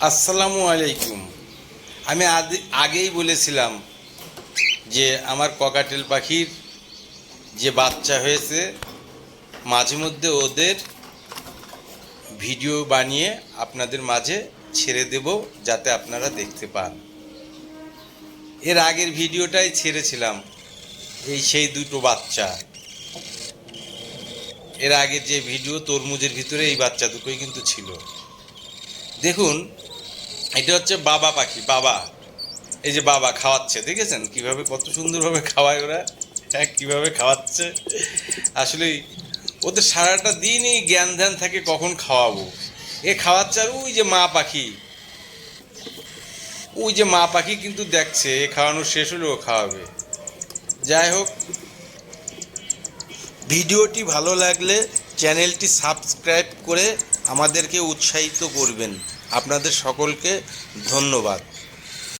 আসসালামু আলাইকুম। আমি আগেই বলেছিলাম যে আমার ককাটেল পাখির যে বাচ্চা হয়েছে মাঝে মধ্যে ওদের ভিডিও বানিয়ে আপনাদের মাঝে ছেড়ে দেব, যাতে আপনারা দেখতে পান। এর আগের ভিডিওটাই ছেড়েছিলাম সেই দুটো বাচ্চা। এর আগের যে ভিডিও তরমুজের ভিতরে এই বাচ্চা দুটোই কিন্তু ছিল। দেখুন, এটা হচ্ছে বাবা পাখি। বাবা, এই যে বাবা খাওয়াচ্ছে, দেখেছেন কিভাবে, কত সুন্দরভাবে খাওয়ায় ওরা। হ্যাঁ, কিভাবে খাওয়াচ্ছে। আসলে ওদের সারাটা দিনই জ্ঞান ধ্যান থাকে কখন খাওয়াবো। এ খাওয়াচ্ছে, আর ওই যে মা পাখি, ওই যে মা পাখি কিন্তু দেখছে এ খাওয়ানো শেষ হলে ও খাওয়াবে। যাই হোক, ভিডিওটি ভালো লাগলে চ্যানেলটি সাবস্ক্রাইব করে আমাদেরকে উৎসাহিত করবেন। আপনাদের সকলকে ধন্যবাদ।